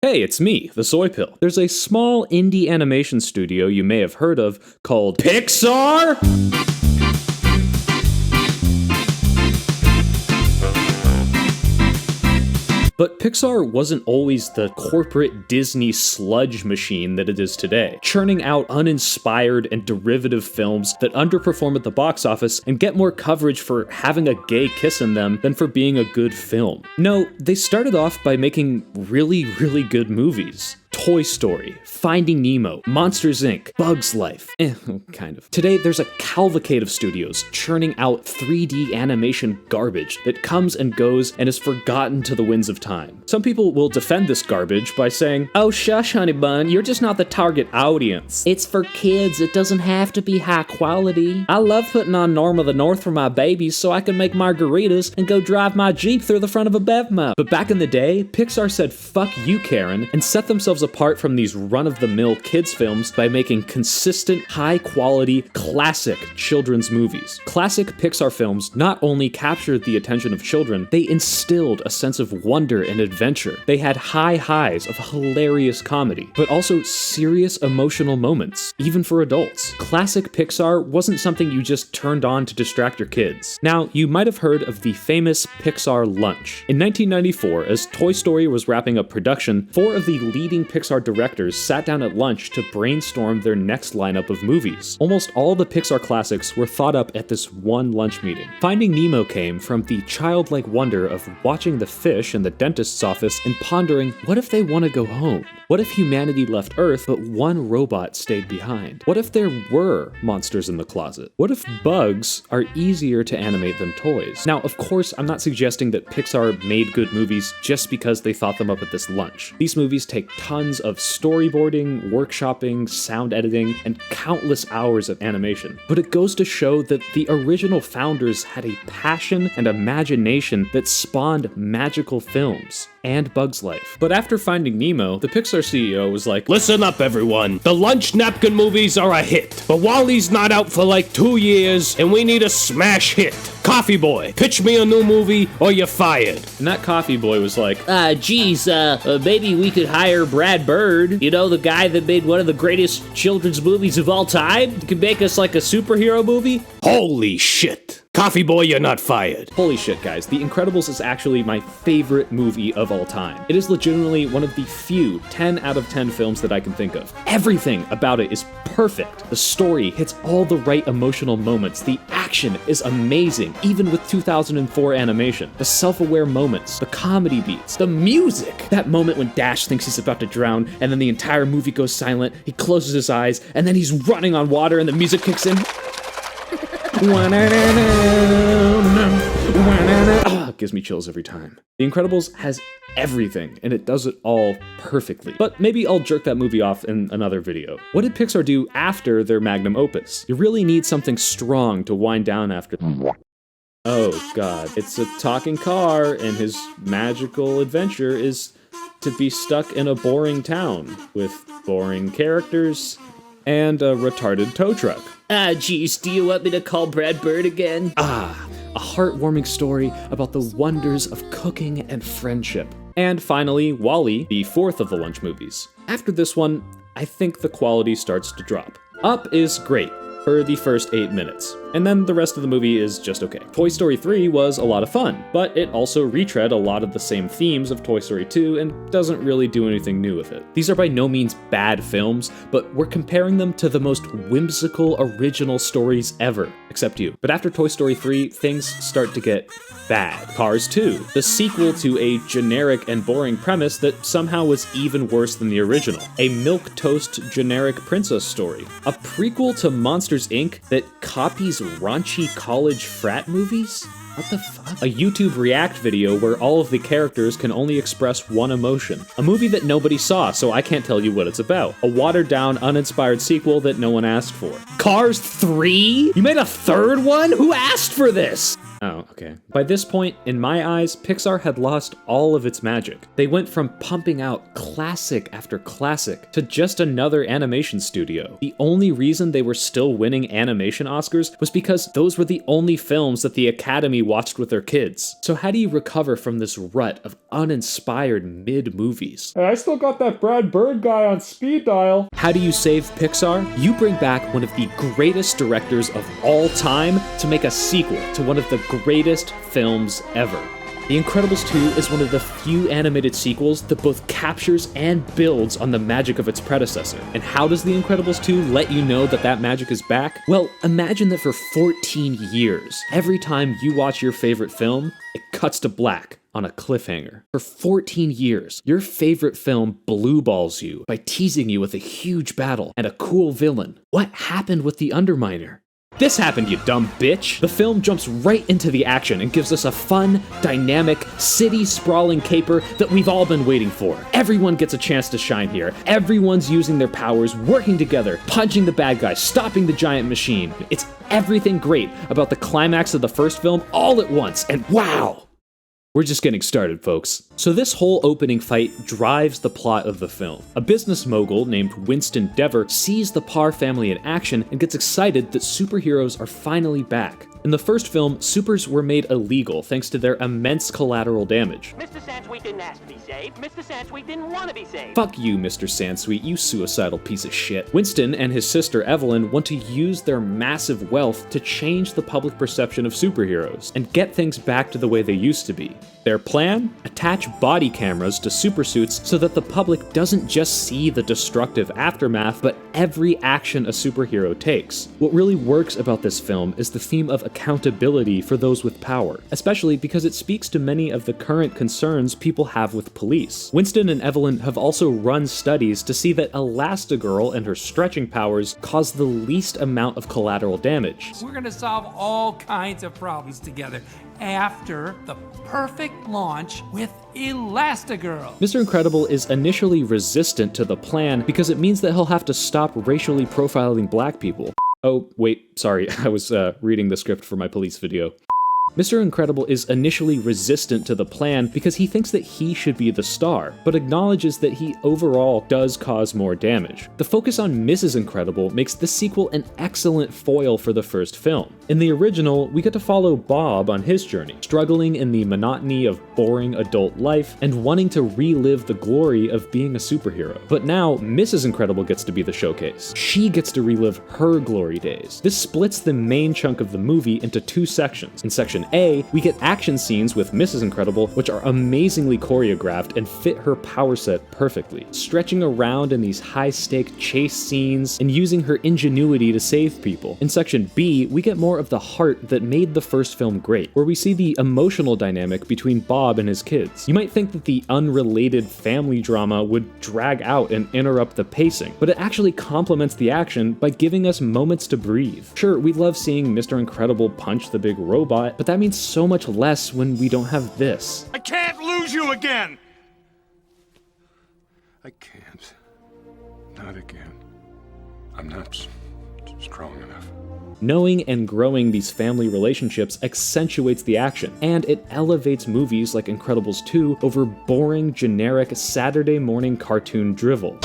Hey, it's me, the Soy Pill. There's a small indie animation studio you may have heard of called Pixar? But Pixar wasn't always the corporate Disney sludge machine that it is today, churning out uninspired and derivative films that underperform at the box office and get more coverage for having a gay kiss in them than for being a good film. No, they started off by making really good movies. Toy Story, Finding Nemo, Monsters Inc., Bugs Life, kind of. Today, there's a cavalcade of studios churning out 3D animation garbage that comes and goes and is forgotten to the winds of time. Some people will defend this garbage by saying, "Oh shush, honey bun, you're just not the target audience. It's for kids, it doesn't have to be high quality. I love putting on Norm of the North for my babies so I can make margaritas and go drive my Jeep through the front of a BevMo." But back in the day, Pixar said fuck you, Karen, and set themselves apart from these run-of-the-mill kids films by making consistent, high-quality, classic children's movies. Classic Pixar films not only captured the attention of children, they instilled a sense of wonder and adventure. They had high highs of hilarious comedy, but also serious emotional moments, even for adults. Classic Pixar wasn't something you just turned on to distract your kids. Now, you might have heard of the famous Pixar lunch. In 1994, as Toy Story was wrapping up production, 4 of the leading Pixar directors sat down at lunch to brainstorm their next lineup of movies. Almost all the Pixar classics were thought up at this one lunch meeting. Finding Nemo came from the childlike wonder of watching the fish in the dentist's office and pondering, what if they want to go home? What if humanity left Earth, but one robot stayed behind? What if there were monsters in the closet? What if bugs are easier to animate than toys? Now, of course, I'm not suggesting that Pixar made good movies just because they thought them up at this lunch. These movies take tons of storyboarding, workshopping, sound editing, and countless hours of animation. But it goes to show that the original founders had a passion and imagination that spawned magical films and Bugs Life. But after Finding Nemo, the Pixar CEO was like, "Listen up, everyone. The lunch napkin movies are a hit, but Wall-E's not out for like 2 years, and we need a smash hit. Coffee Boy, pitch me a new movie or you're fired." And that coffee boy was like, maybe we could hire Brad Bird, you know, the guy that made one of the greatest children's movies of all time? He could make us like a superhero movie? Holy shit. Coffee Boy, you're not fired. Holy shit, guys. The Incredibles is actually my favorite movie of all time. It is legitimately one of the few 10 out of 10 films that I can think of. Everything about it is perfect. The story hits all the right emotional moments. The action is amazing, even with 2004 animation. The self-aware moments, the comedy beats, the music. That moment when Dash thinks he's about to drown, and then the entire movie goes silent, he closes his eyes, and then he's running on water and the music kicks in. Gives me chills every time. The Incredibles has everything, and it does it all perfectly. But maybe I'll jerk that movie off in another video. What did Pixar do after their magnum opus? You really need something strong to wind down after. Oh god, it's a talking car, and his magical adventure is to be stuck in a boring town with boring characters and a retarded tow truck. Geez, do you want me to call Brad Bird again? A heartwarming story about the wonders of cooking and friendship. And finally, WALL-E, the 4th of the lunch movies. After this one, I think the quality starts to drop. Up is great for the first 8 minutes, and then the rest of the movie is just okay. Toy Story 3 was a lot of fun, but it also retread a lot of the same themes of Toy Story 2 and doesn't really do anything new with it. These are by no means bad films, but we're comparing them to the most whimsical original stories ever, except you. But after Toy Story 3, things start to get bad. Cars 2, the sequel to a generic and boring premise that somehow was even worse than the original. A milquetoast generic princess story. A prequel to Monsters Inc. that copies raunchy college frat movies? What the fuck? A YouTube React video where all of the characters can only express one emotion. A movie that nobody saw, so I can't tell you what it's about. A watered-down, uninspired sequel that no one asked for. Cars 3? You made a third one? Who asked for this? Oh, okay. By this point, in my eyes, Pixar had lost all of its magic. They went from pumping out classic after classic to just another animation studio. The only reason they were still winning animation Oscars was because those were the only films that the Academy watched with their kids. So how do you recover from this rut of uninspired mid-movies? Hey, I still got that Brad Bird guy on speed dial. How do you save Pixar? You bring back one of the greatest directors of all time to make a sequel to one of the greatest films ever. The Incredibles 2 is one of the few animated sequels that both captures and builds on the magic of its predecessor. And how does The Incredibles 2 let you know that that magic is back? Well, imagine that for 14 years, every time you watch your favorite film, it cuts to black on a cliffhanger. For 14 years, your favorite film blue balls you by teasing you with a huge battle and a cool villain. What happened with The Underminer? This happened, you dumb bitch! The film jumps right into the action and gives us a fun, dynamic, city-sprawling caper that we've all been waiting for. Everyone gets a chance to shine here. Everyone's using their powers, working together, punching the bad guys, stopping the giant machine. It's everything great about the climax of the first film all at once, and wow! We're just getting started, folks. So this whole opening fight drives the plot of the film. A business mogul named Winston Dever sees the Parr family in action and gets excited that superheroes are finally back. In the first film, supers were made illegal thanks to their immense collateral damage. Mr. Sansweet didn't ask to be saved. Mr. Sansweet didn't want to be saved. Fuck you, Mr. Sansweet, you suicidal piece of shit. Winston and his sister Evelyn want to use their massive wealth to change the public perception of superheroes and get things back to the way they used to be. Their plan? Attach body cameras to supersuits so that the public doesn't just see the destructive aftermath, but every action a superhero takes. What really works about this film is the theme of accountability for those with power, especially because it speaks to many of the current concerns people have with police. Winston and Evelyn have also run studies to see that Elastigirl and her stretching powers cause the least amount of collateral damage. We're gonna solve all kinds of problems together after the perfect launch with Elastigirl. Mr. Incredible is initially resistant to the plan because it means that he'll have to stop racially profiling black people. Oh, wait, sorry, I was reading the script for my police video. Mr. Incredible is initially resistant to the plan because he thinks that he should be the star, but acknowledges that he overall does cause more damage. The focus on Mrs. Incredible makes this sequel an excellent foil for the first film. In the original, we get to follow Bob on his journey, struggling in the monotony of boring adult life and wanting to relive the glory of being a superhero. But now, Mrs. Incredible gets to be the showcase. She gets to relive her glory days. This splits the main chunk of the movie into two sections. In Section A, we get action scenes with Mrs. Incredible, which are amazingly choreographed and fit her power set perfectly, stretching around in these high-stake chase scenes and using her ingenuity to save people. In Section B, we get more of the heart that made the first film great, where we see the emotional dynamic between Bob and his kids. You might think that the unrelated family drama would drag out and interrupt the pacing, but it actually complements the action by giving us moments to breathe. Sure, we love seeing Mr. Incredible punch the big robot, but that means so much less when we don't have this. I can't lose you again! I can't. Not again. I'm not strong enough. Knowing and growing these family relationships accentuates the action, and it elevates movies like Incredibles 2 over boring, generic Saturday morning cartoon drivel.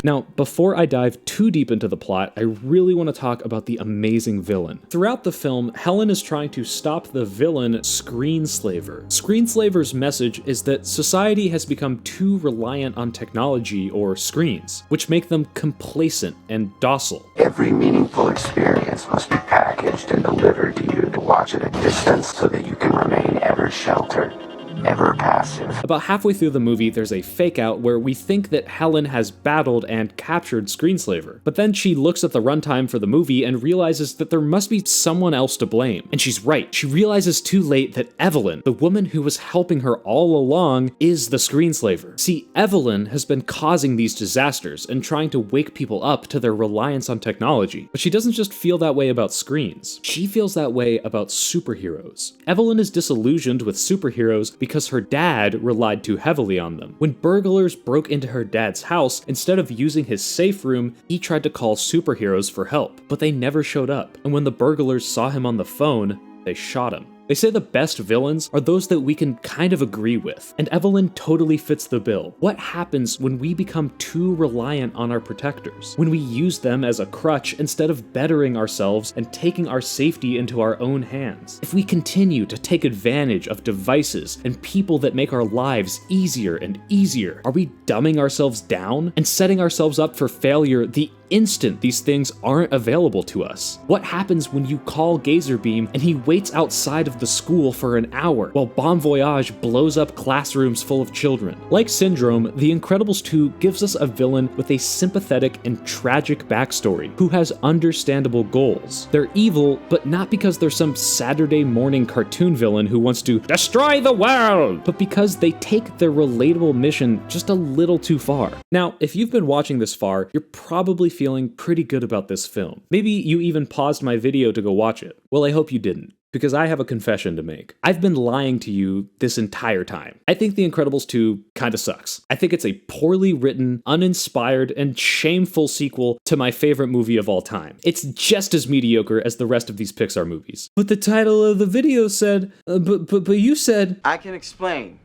Now, before I dive too deep into the plot, I really want to talk about the amazing villain. Throughout the film, Helen is trying to stop the villain, Screenslaver. Screenslaver's message is that society has become too reliant on technology or screens, which make them complacent and docile. Every meaningful experience must be packaged and delivered to you to watch at a distance so that you can remain ever sheltered. Ever passive. About halfway through the movie, there's a fake out where we think that Helen has battled and captured Screenslaver, but then she looks at the runtime for the movie and realizes that there must be someone else to blame. And she's right. She realizes too late that Evelyn, the woman who was helping her all along, is the Screenslaver. See, Evelyn has been causing these disasters and trying to wake people up to their reliance on technology. But she doesn't just feel that way about screens. She feels that way about superheroes. Evelyn is disillusioned with superheroes because because her dad relied too heavily on them. When burglars broke into her dad's house, instead of using his safe room, he tried to call superheroes for help, but they never showed up. And when the burglars saw him on the phone, they shot him. They say the best villains are those that we can kind of agree with, and Evelyn totally fits the bill. What happens when we become too reliant on our protectors? When we use them as a crutch instead of bettering ourselves and taking our safety into our own hands? If we continue to take advantage of devices and people that make our lives easier and easier, are we dumbing ourselves down and setting ourselves up for failure the instant these things aren't available to us? What happens when you call Gazerbeam and he waits outside of the school for an hour while Bon Voyage blows up classrooms full of children? Like Syndrome, The Incredibles 2 gives us a villain with a sympathetic and tragic backstory who has understandable goals. They're evil, but not because they're some Saturday morning cartoon villain who wants to destroy the world, but because they take their relatable mission just a little too far. Now, if you've been watching this far, you're probably feeling pretty good about this film. Maybe you even paused my video to go watch it. Well, I hope you didn't, because I have a confession to make. I've been lying to you this entire time. I think The Incredibles 2 kinda sucks. I think it's a poorly written, uninspired, and shameful sequel to my favorite movie of all time. It's just as mediocre as the rest of these Pixar movies. But the title of the video said, but you said... I can explain.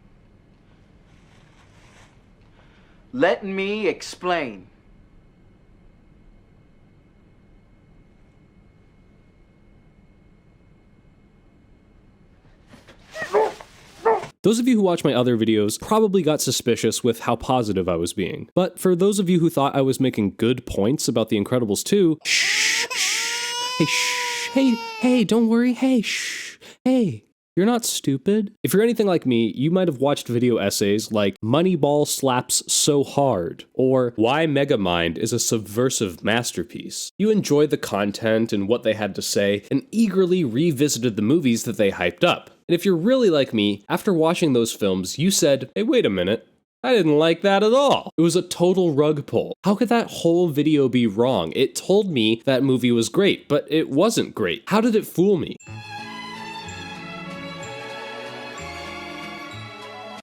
Let me explain. Those of you who watch my other videos probably got suspicious with how positive I was being. But for those of you who thought I was making good points about The Incredibles 2, hey, don't worry, hey. You're not stupid. If you're anything like me, you might have watched video essays like Moneyball Slaps So Hard, or Why Megamind is a Subversive Masterpiece. You enjoyed the content and what they had to say, and eagerly revisited the movies that they hyped up. And if you're really like me, after watching those films, you said, hey, wait a minute. I didn't like that at all. It was a total rug pull. How could that whole video be wrong? It told me that movie was great, but it wasn't great. How did it fool me?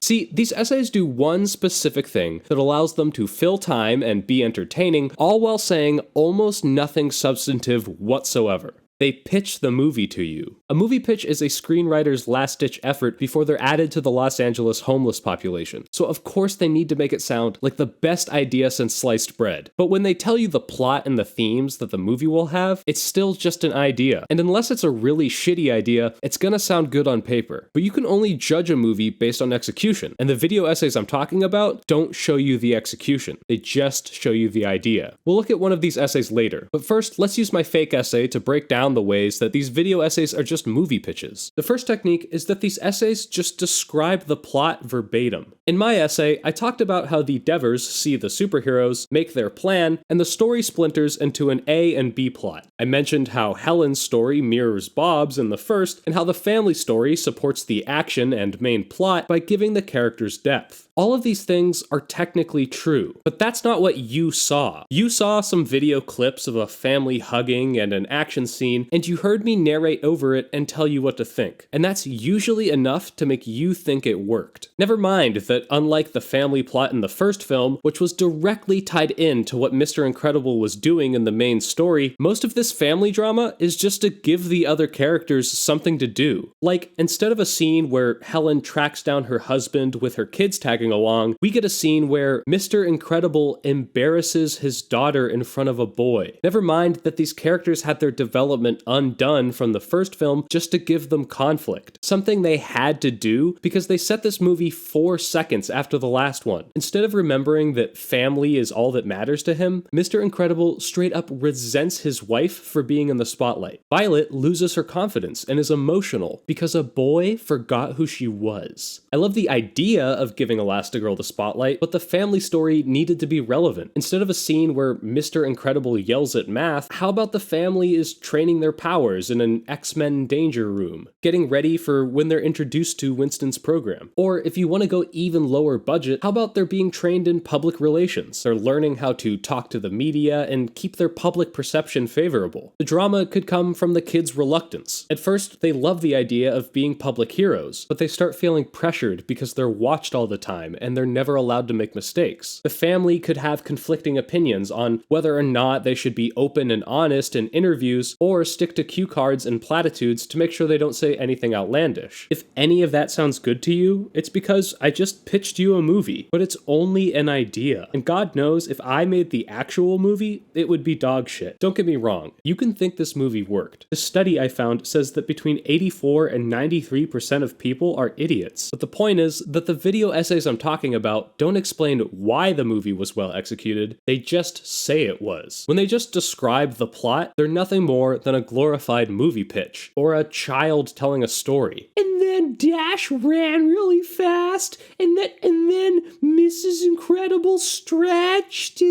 See, these essays do one specific thing that allows them to fill time and be entertaining, all while saying almost nothing substantive whatsoever. They pitch the movie to you. A movie pitch is a screenwriter's last-ditch effort before they're added to the Los Angeles homeless population. So of course they need to make it sound like the best idea since sliced bread. But when they tell you the plot and the themes that the movie will have, it's still just an idea. And unless it's a really shitty idea, it's gonna sound good on paper. But you can only judge a movie based on execution. And the video essays I'm talking about don't show you the execution. They just show you the idea. We'll look at one of these essays later. But first, let's use my fake essay to break down the ways that these video essays are just movie pitches. The first technique is that these essays just describe the plot verbatim. In my essay, I talked about how the Devers see the superheroes, make their plan, and the story splinters into an A and B plot. I mentioned how Helen's story mirrors Bob's in the first, and how the family story supports the action and main plot by giving the characters depth. All of these things are technically true, but that's not what you saw. You saw some video clips of a family hugging and an action scene, and you heard me narrate over it and tell you what to think. And that's usually enough to make you think it worked. Never mind that unlike the family plot in the first film, which was directly tied in to what Mr. Incredible was doing in the main story, most of this family drama is just to give the other characters something to do. Like, instead of a scene where Helen tracks down her husband with her kids tagging along, we get a scene where Mr. Incredible embarrasses his daughter in front of a boy. Never mind that these characters had their development undone from the first film just to give them conflict. Something they had to do because they set this movie 4 seconds after the last one. Instead of remembering that family is all that matters to him, Mr. Incredible straight up resents his wife for being in the spotlight. Violet loses her confidence and is emotional because a boy forgot who she was. I love the idea of giving Elastigirl the spotlight, but the family story needed to be relevant. Instead of a scene where Mr. Incredible yells at math, how about the family is training training their powers in an X-Men danger room, getting ready for when they're introduced to Winston's program. Or if you want to go even lower budget, how about they're being trained in public relations? They're learning how to talk to the media and keep their public perception favorable. The drama could come from the kids' reluctance. At first, they love the idea of being public heroes, but they start feeling pressured because they're watched all the time and they're never allowed to make mistakes. The family could have conflicting opinions on whether or not they should be open and honest in interviews or stick to cue cards and platitudes to make sure they don't say anything outlandish. If any of that sounds good to you, it's because I just pitched you a movie, but it's only an idea. And God knows if I made the actual movie, it would be dog shit. Don't get me wrong, you can think this movie worked. The study I found says that between 84 and 93% of people are idiots. But the point is that the video essays I'm talking about don't explain why the movie was well executed, they just say it was. When they just describe the plot, they're nothing more than a glorified movie pitch, or a child telling a story. And then Dash ran really fast, and then Mrs. Incredible stretched,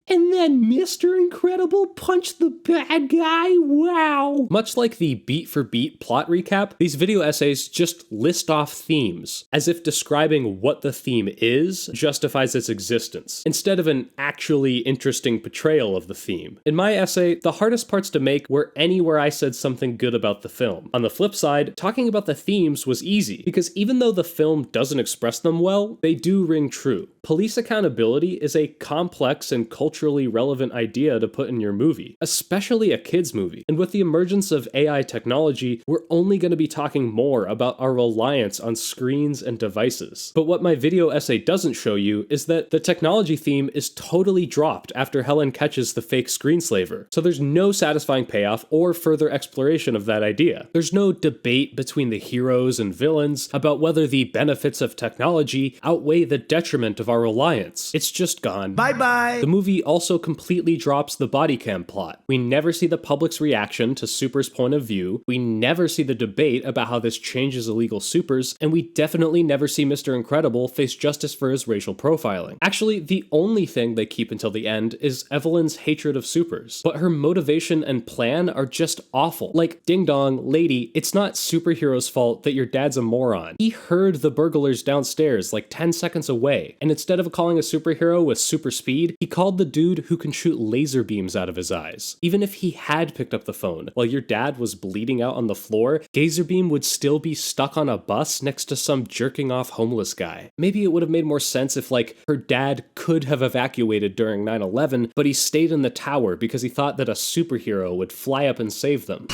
and then Mr. Incredible punched the bad guy, wow! Much like the beat-for-beat plot recap, these video essays just list off themes, as if describing what the theme is justifies its existence, instead of an actually interesting portrayal of the theme. In my essay, the hardest parts to make were anywhere I said something good about the film. On the flip side, talking about the themes was easy, because even though the film doesn't express them well, they do ring true. Police accountability is a complex and culturally relevant idea to put in your movie, especially a kids movie. And with the emergence of AI technology, we're only going to be talking more about our reliance on screens and devices. But what my video essay doesn't show you is that the technology theme is totally dropped after Helen catches the fake screenslaver. So there's no satisfying payoff or further exploration of that idea. There's no debate between the heroes and villains about whether the benefits of technology outweigh the detriment of our reliance. It's just gone. Bye-bye! The movie also completely drops the body cam plot. We never see the public's reaction to Super's point of view, we never see the debate about how this changes illegal supers, and we definitely never see Mr. Incredible face justice for his racial profiling. Actually, the only thing they keep until the end is Evelyn's hatred of supers, but her motivation and plan are just awful. Like, ding dong, lady, it's not superhero's fault that your dad's a moron. He heard the burglars downstairs like 10 seconds away, and instead of calling a superhero with super speed, he called the dude who can shoot laser beams out of his eyes. Even if he had picked up the phone while your dad was bleeding out on the floor, Gazerbeam would still be stuck on a bus next to some jerking off homeless guy. Maybe it would have made more sense if, like, her dad could have evacuated during 9/11, but he stayed in the tower because he thought that a superhero would fly up and save them.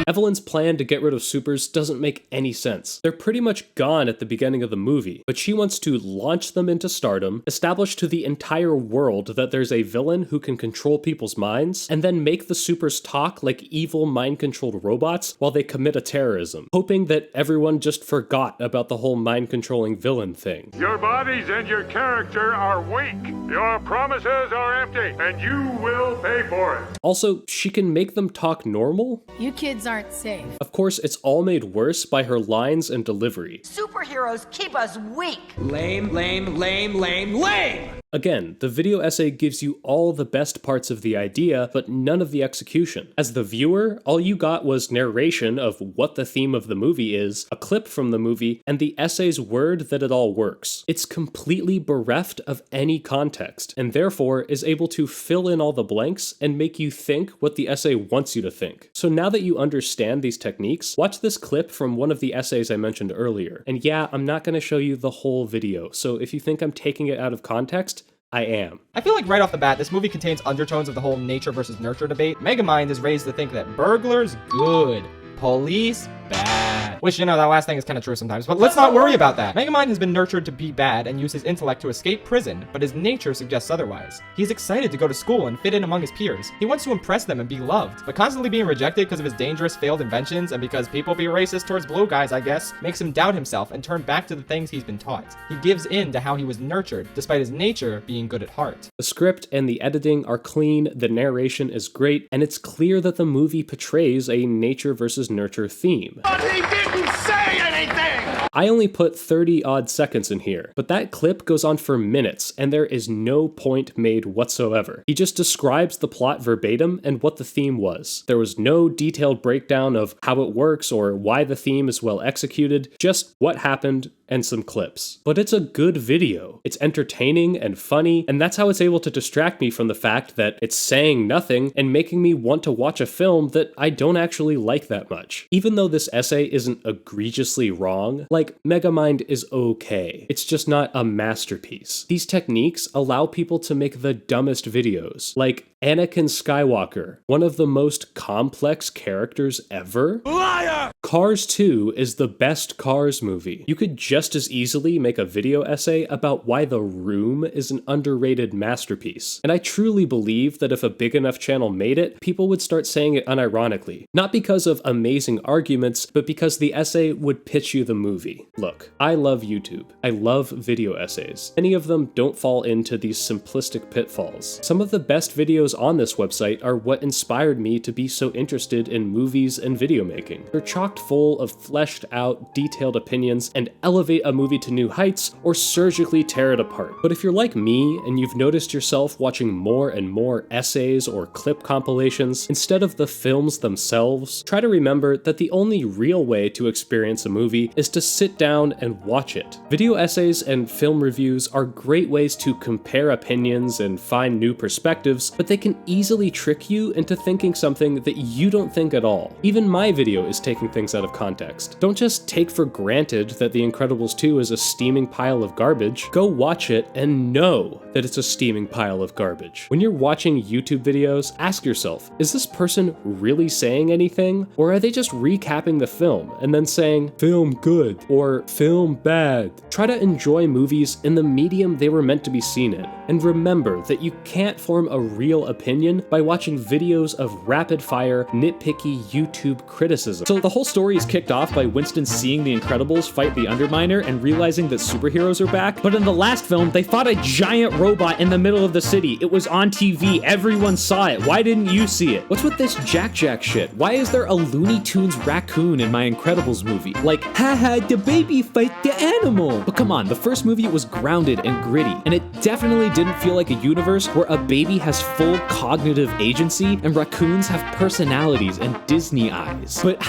Evelyn's plan to get rid of supers doesn't make any sense. They're pretty much gone at the beginning of the movie, but she wants to launch them into stardom, establish to the entire world that there's a villain who can control people's minds, and then make the supers talk like evil mind-controlled robots while they commit a terrorism, hoping that everyone just forgot about the whole mind-controlling villain thing. Your bodies and your character are weak. Your promises are empty, and you will pay for it. Also, she can make them talk normal? You kids aren't safe. Of course, it's all made worse by her lines and delivery. Superheroes keep us weak. Lame, lame, lame, lame, lame! Again, the video essay gives you all the best parts of the idea, but none of the execution. As the viewer, all you got was narration of what the theme of the movie is, a clip from the movie, and the essay's word that it all works. It's completely bereft of any context, and therefore is able to fill in all the blanks and make you think what the essay wants you to think. So now that you understand these techniques, watch this clip from one of the essays I mentioned earlier. And yeah, I'm not going to show you the whole video, so if you think I'm taking it out of context, I am. I feel like right off the bat, this movie contains undertones of the whole nature versus nurture debate. Megamind is raised to think that burglars, good. Police, bad. Which, you know, that last thing is kind of true sometimes, but let's not worry about that. Megamind has been nurtured to be bad and use his intellect to escape prison, but his nature suggests otherwise. He's excited to go to school and fit in among his peers. He wants to impress them and be loved, but constantly being rejected because of his dangerous failed inventions and because people be racist towards blue guys, I guess, makes him doubt himself and turn back to the things he's been taught. He gives in to how he was nurtured, despite his nature being good at heart. The script and the editing are clean, the narration is great, and it's clear that the movie portrays a nature versus nurture theme. But he didn't say anything! I only put 30 odd seconds in here, but that clip goes on for minutes and there is no point made whatsoever. He just describes the plot verbatim and what the theme was. There was no detailed breakdown of how it works or why the theme is well executed, just what happened and some clips. But it's a good video. It's entertaining and funny, and that's how it's able to distract me from the fact that it's saying nothing and making me want to watch a film that I don't actually like that much. Even though this essay isn't egregiously wrong, like, Megamind is okay. It's just not a masterpiece. These techniques allow people to make the dumbest videos, like Anakin Skywalker, one of the most complex characters ever. Liar! Cars 2 is the best Cars movie. You could just as easily make a video essay about why The Room is an underrated masterpiece. And I truly believe that if a big enough channel made it, people would start saying it unironically. Not because of amazing arguments, but because the essay would pitch you the movie. Look, I love YouTube. I love video essays. Many of them don't fall into these simplistic pitfalls. Some of the best videos on this website are what inspired me to be so interested in movies and video making. They're chock full of fleshed out, detailed opinions and elevate a movie to new heights or surgically tear it apart. But if you're like me and you've noticed yourself watching more and more essays or clip compilations instead of the films themselves, try to remember that the only real way to experience a movie is to sit down and watch it. Video essays and film reviews are great ways to compare opinions and find new perspectives, but they can easily trick you into thinking something that you don't think at all. Even my video is taking things out of context. Don't just take for granted that The Incredibles 2 is a steaming pile of garbage. Go watch it and know that it's a steaming pile of garbage. When you're watching YouTube videos, ask yourself, is this person really saying anything? Or are they just recapping the film and then saying, film good or film bad? Try to enjoy movies in the medium they were meant to be seen in. And remember that you can't form a real opinion by watching videos of rapid-fire, nitpicky YouTube criticism. So the whole story is kicked off by Winston seeing the Incredibles fight the Underminer and realizing that superheroes are back. But in the last film, they fought a giant robot in the middle of the city. It was on TV. Everyone saw it. Why didn't you see it? What's with this Jack shit? Why is there a Looney Tunes raccoon in my Incredibles movie? Like, haha, the baby fight the animal. But come on, the first movie was grounded and gritty, and it definitely didn't feel like a universe where a baby has full cognitive agency and raccoons have personalities and Disney eyes. But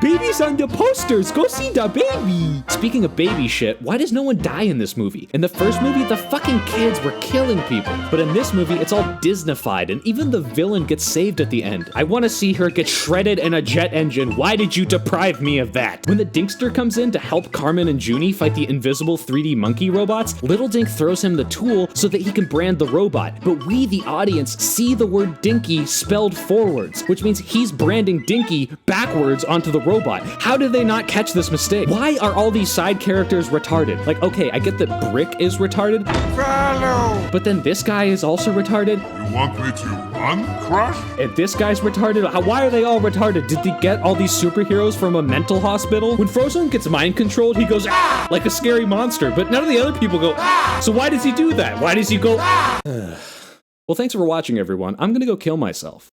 baby's on the posters, go see the baby. Speaking of baby shit, why does no one die in this movie? In the first movie, the fucking kids were killing people. But in this movie, it's all Disneyfied, and even the villain gets saved at the end. I want to see her get shredded in a jet engine. Why did you deprive me of that? When the Dinkster comes in to help Carmen and Junie fight the invisible 3D monkey robots, Little Dink throws him the tool so that he can brand the robot. But we, the audience, see the word Dinky spelled forwards, which means he's branding Dinky backwards onto the robot. How did they not catch this mistake? Why are all these side characters retarded? Like, okay, I get that Brick is retarded, but then this guy is also retarded. You want me to uncrush? And this guy's retarded. Why are they all retarded? Did they get all these superheroes from a mental hospital? When Frozone gets mind controlled, he goes ah, like a scary monster, but none of the other people go ah. So why does he do that? Why does he go ah? Well, thanks for watching, everyone. I'm gonna go kill myself.